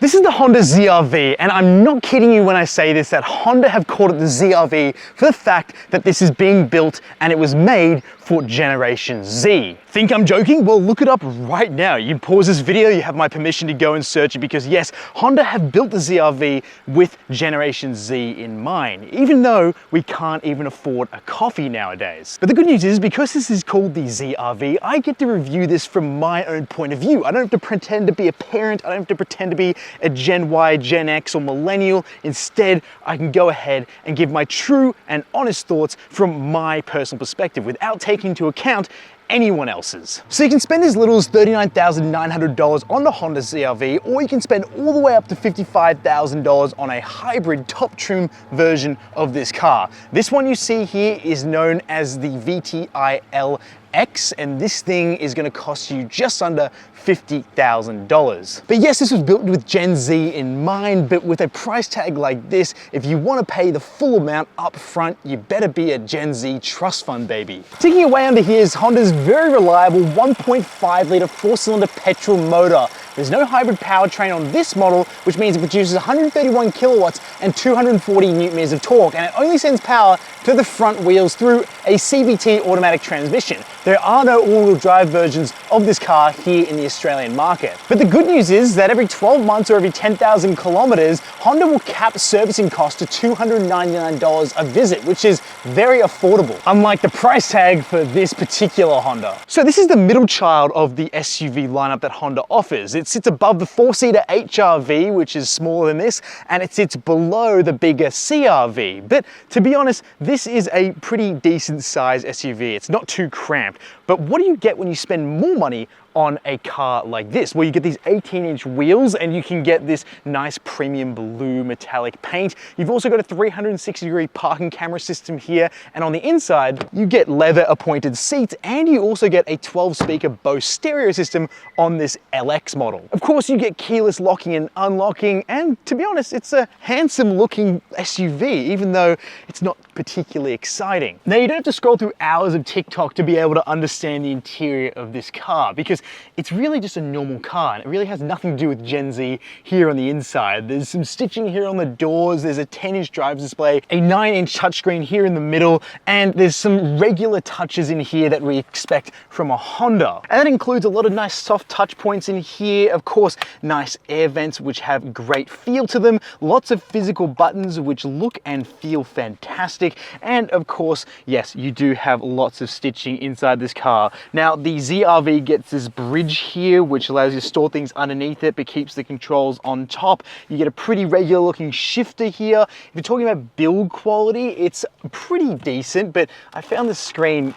This is the Honda ZR-V, and I'm not kidding you when I say this, that Honda have called it the ZR-V for the fact that this is being built and it was made for Generation Z. Think I'm joking? Well, look it up right now. You pause this video, you have my permission to go and search it because yes, Honda have built the ZR-V with Generation Z in mind, even though we can't even afford a coffee nowadays. But the good news is, because this is called the ZR-V, I get to review this from my own point of view. I don't have to pretend to be a parent, I don't have to pretend to be a Gen Y, Gen X, or millennial. Instead, I can go ahead and give my true and honest thoughts from my personal perspective without taking into account anyone else's. So you can spend as little as $39,900 on the Honda ZR-V, or you can spend all the way up to $55,000 on a hybrid top trim version of this car. This one you see here is known as the VTI LX, and this thing is going to cost you just under $50,000. But yes, this was built with Gen Z in mind, but with a price tag like this, if you want to pay the full amount up front, you better be a Gen Z trust fund baby. Ticking away under here is Honda's very reliable 1.5 litre 4-cylinder petrol motor. There's no hybrid powertrain on this model, which means it produces 131 kilowatts and 240 newton meters of torque, and it only sends power to the front wheels through a CVT automatic transmission. There are no all-wheel drive versions of this car here in the Australian market. But the good news is that every 12 months or every 10,000 kilometers, Honda will cap servicing costs to $299 a visit, which is very affordable, unlike the price tag for this particular Honda. So this is the middle child of the SUV lineup that Honda offers. It sits above the 4-seater HR-V, which is smaller than this, and it sits below the bigger CR-V. But to be honest, this is a pretty decent size SUV. It's not too cramped. But what do you get when you spend more money on a car like this? Well, you get these 18-inch wheels and you can get this nice premium blue metallic paint. You've also got a 360-degree parking camera system here, and on the inside you get leather appointed seats, and you also get a 12-speaker Bose stereo system on this LX model. Of course, you get keyless locking and unlocking, and to be honest, it's a handsome looking SUV, even though it's not particularly exciting. Now, you don't have to scroll through hours of TikTok to be able to understand the interior of this car, because it's really just a normal car and it really has nothing to do with Gen Z here on the inside. There's some stitching here on the doors, there's a 10-inch driver's display, a 9-inch touchscreen here in the middle, and there's some regular touches in here that we expect from a Honda. And that includes a lot of nice soft touch points in here, of course, nice air vents which have great feel to them, lots of physical buttons which look and feel fantastic, and of course, yes, you do have lots of stitching inside this car. Now, the ZR-V gets this bridge here which allows you to store things underneath it but keeps the controls on top. You get a pretty regular looking shifter here. If you're talking about build quality, it's pretty decent, but I found the screen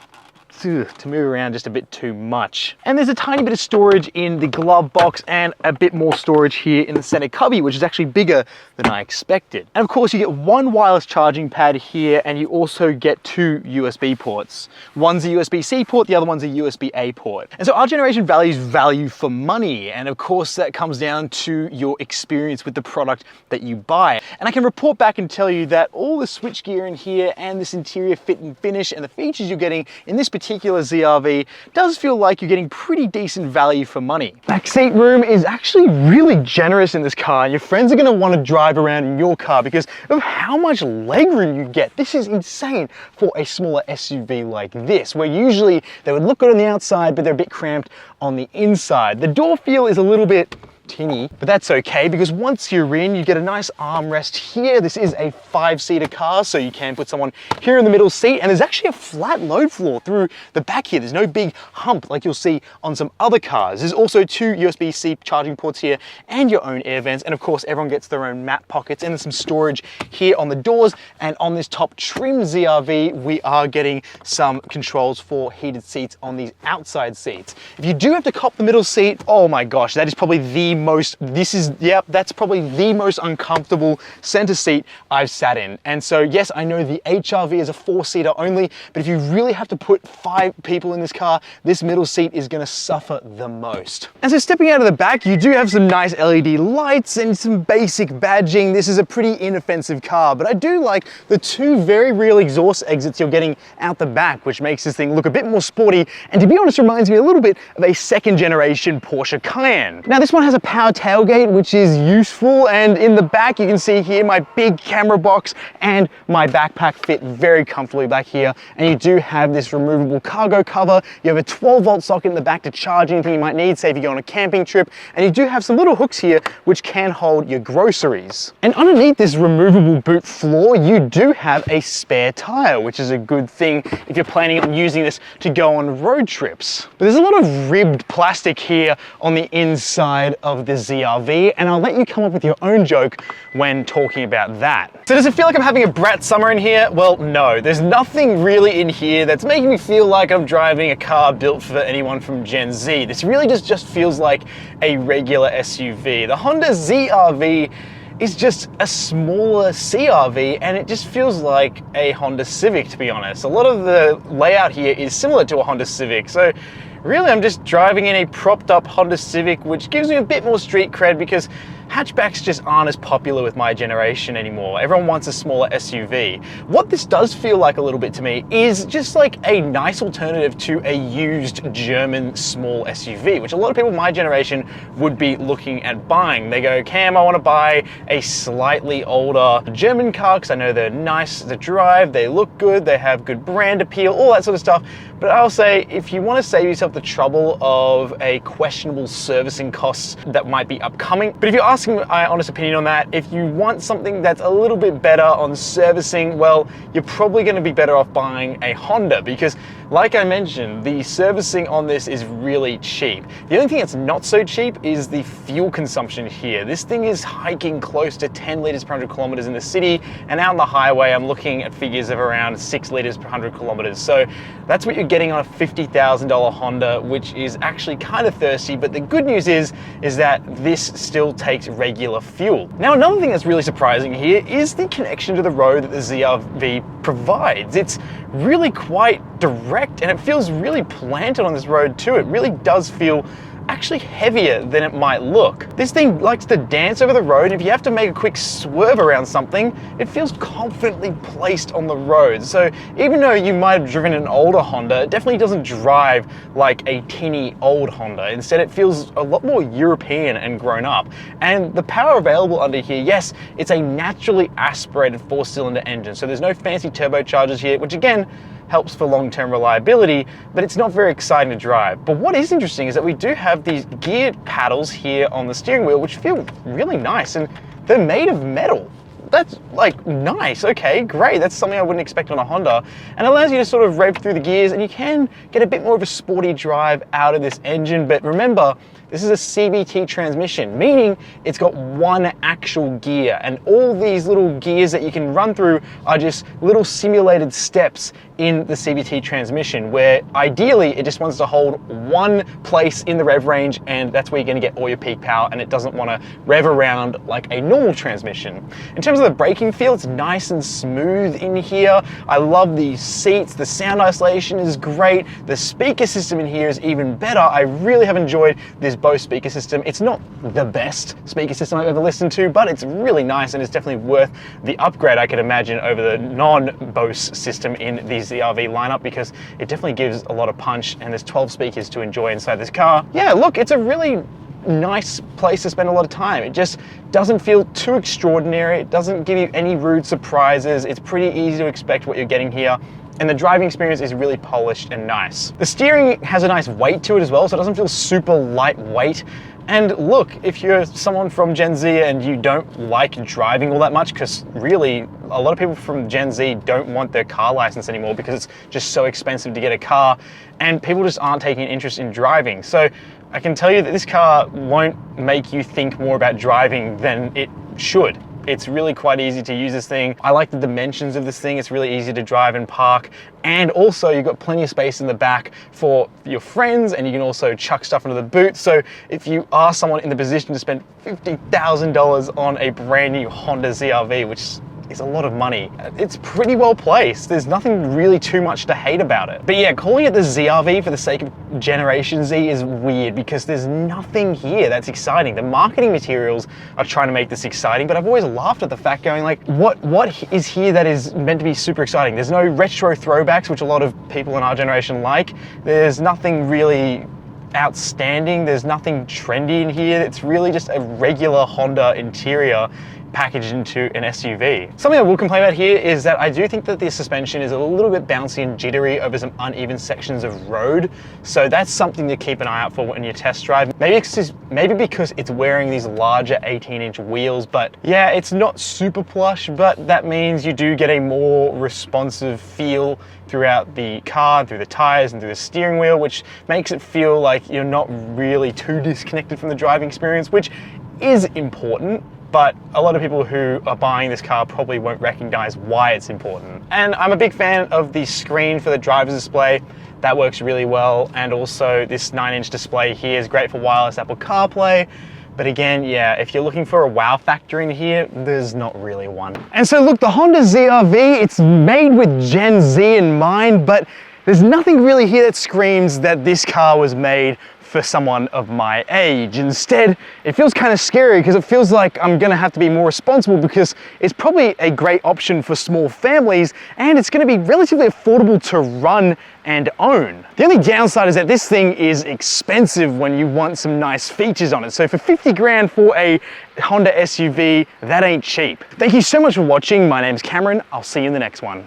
to move around just a bit too much. And there's a tiny bit of storage in the glove box and a bit more storage here in the center cubby, which is actually bigger than I expected. And of course, you get one wireless charging pad here, and you also get 2 USB ports. One's a USB-C port, the other one's a USB-A port. And so our generation values value for money, and of course that comes down to your experience with the product that you buy. And I can report back and tell you that all the switchgear in here and this interior fit and finish and the features you're getting in this particular ZR-V does feel like you're getting pretty decent value for money. Backseat room is actually really generous in this car, and your friends are going to want to drive around in your car because of how much legroom you get. This is insane for a smaller SUV like this, where usually they would look good on the outside, but they're a bit cramped on the inside. The door feel is a little bit tinny, but that's okay because once you're in, you get a nice armrest here. This is a 5-seater car, so you can put someone here in the middle seat, and there's actually a flat load floor through the back here. There's no big hump like you'll see on some other cars. There's also 2 USB-C charging ports here and your own air vents, and of course everyone gets their own map pockets, and there's some storage here on the doors. And on this top trim ZR-V, we are getting some controls for heated seats on these outside seats. If you do have to cop the middle seat, oh my gosh, that is probably that's probably the most uncomfortable center seat I've sat in. And so yes, I know the HR-V is a 4-seater only, but if you really have to put 5 people in this car, this middle seat is going to suffer the most. And so stepping out of the back, you do have some nice LED lights and some basic badging. This is a pretty inoffensive car, but I do like the 2 very real exhaust exits you're getting out the back, which makes this thing look a bit more sporty, and to be honest, reminds me a little bit of a 2nd generation Porsche Cayenne. Now, this one has a power tailgate, which is useful, and in the back you can see here my big camera box and my backpack fit very comfortably back here. And you do have this removable cargo cover. You have a 12-volt socket in the back to charge anything you might need, say if you go on a camping trip, and you do have some little hooks here which can hold your groceries. And underneath this removable boot floor, you do have a spare tire, which is a good thing if you're planning on using this to go on road trips. But there's a lot of ribbed plastic here on the inside of the ZR-V, and I'll let you come up with your own joke when talking about that. So does it feel like I'm having a brat summer in here? Well, no, there's nothing really in here that's making me feel like I'm driving a car built for anyone from Gen Z. This really just feels like a regular SUV. The Honda ZR-V is just a smaller CR-V, and it just feels like a Honda Civic, to be honest. A lot of the layout here is similar to a Honda Civic, so really I'm just driving in a propped up Honda Civic, which gives me a bit more street cred because hatchbacks just aren't as popular with my generation anymore. Everyone wants a smaller SUV. What this does feel like a little bit to me is just like a nice alternative to a used German small SUV, which a lot of people my generation would be looking at buying. They go, Cam, I want to buy a slightly older German car because I know they're nice to drive, they look good, they have good brand appeal, all that sort of stuff. But I'll say, if you want to save yourself the trouble of a questionable servicing costs that might be upcoming, but if you're asking my honest opinion on that, if you want something that's a little bit better on servicing, well, you're probably going to be better off buying a Honda because, like I mentioned, the servicing on this is really cheap. The only thing that's not so cheap is the fuel consumption here. This thing is hiking close to 10 liters per 100 kilometers in the city, and out on the highway, I'm looking at figures of around 6 liters per 100 kilometers. So that's what you're getting on a $50,000 Honda, which is actually kind of thirsty, but the good news is that this still takes regular fuel. Now, another thing that's really surprising here is the connection to the road that the ZR-V provides. It's really quite direct, and it feels really planted on this road too. It really does feel actually heavier than it might look. This thing likes to dance over the road, and if you have to make a quick swerve around something, it feels confidently placed on the road. So even though you might have driven an older Honda, it definitely doesn't drive like a teeny old Honda. Instead, it feels a lot more European and grown up. And the power available under here, yes, it's a naturally aspirated 4-cylinder engine, so there's no fancy turbochargers here, which again, helps for long-term reliability, but it's not very exciting to drive. But what is interesting is that we do have these geared paddles here on the steering wheel, which feel really nice, and they're made of metal. That's like nice, okay, great. That's something I wouldn't expect on a Honda. And it allows you to sort of rev through the gears, and you can get a bit more of a sporty drive out of this engine. But remember, this is a CVT transmission, meaning it's got one actual gear, and all these little gears that you can run through are just little simulated steps in the CVT transmission, where ideally it just wants to hold one place in the rev range, and that's where you're going to get all your peak power, and it doesn't want to rev around like a normal transmission. In terms of the braking feel, it's nice and smooth in here. I love these seats, the sound isolation is great, the speaker system in here is even better. I really have enjoyed this Bose speaker system. It's not the best speaker system I've ever listened to, but it's really nice, and it's definitely worth the upgrade, I could imagine, over the non-Bose system in the ZR-V lineup, because it definitely gives a lot of punch, and there's 12 speakers to enjoy inside this car. Yeah, look, it's a really nice place to spend a lot of time. It just doesn't feel too extraordinary. It doesn't give you any rude surprises. It's pretty easy to expect what you're getting here, and the driving experience is really polished and nice. The steering has a nice weight to it as well, so it doesn't feel super lightweight. And look, if you're someone from Gen Z and you don't like driving all that much, because really a lot of people from Gen Z don't want their car license anymore because it's just so expensive to get a car, and people just aren't taking an interest in driving. So I can tell you that this car won't make you think more about driving than it should. It's really quite easy to use this thing. I like the dimensions of this thing. It's really easy to drive and park. And also you've got plenty of space in the back for your friends, and you can also chuck stuff into the boot. So if you are someone in the position to spend $50,000 on a brand new Honda ZR-V, which is a lot of money, it's pretty well placed. There's nothing really too much to hate about it. But yeah, calling it the ZR-V for the sake of Generation Z is weird, because there's nothing here that's exciting. The marketing materials are trying to make this exciting, but I've always laughed at the fact going like, what is here that is meant to be super exciting? There's no retro throwbacks, which a lot of people in our generation like. There's nothing really outstanding. There's nothing trendy in here. It's really just a regular Honda interior packaged into an SUV. Something I will complain about here is that I do think that the suspension is a little bit bouncy and jittery over some uneven sections of road. So that's something to keep an eye out for when you test drive. Maybe because it's wearing these larger 18-inch wheels, but yeah, it's not super plush, but that means you do get a more responsive feel throughout the car, through the tires and through the steering wheel, which makes it feel like you're not really too disconnected from the driving experience, which is important. But a lot of people who are buying this car probably won't recognize why it's important. And I'm a big fan of the screen for the driver's display. That works really well. And also this 9-inch display here is great for wireless Apple CarPlay. But again, yeah, if you're looking for a wow factor in here, there's not really one. And so look, the Honda ZR-V, it's made with Gen Z in mind, but there's nothing really here that screams that this car was made for someone of my age. Instead, it feels kind of scary because it feels like I'm gonna have to be more responsible, because it's probably a great option for small families and it's gonna be relatively affordable to run and own. The only downside is that this thing is expensive when you want some nice features on it. So for 50 grand for a Honda SUV, that ain't cheap. Thank you so much for watching. My name's Cameron. I'll see you in the next one.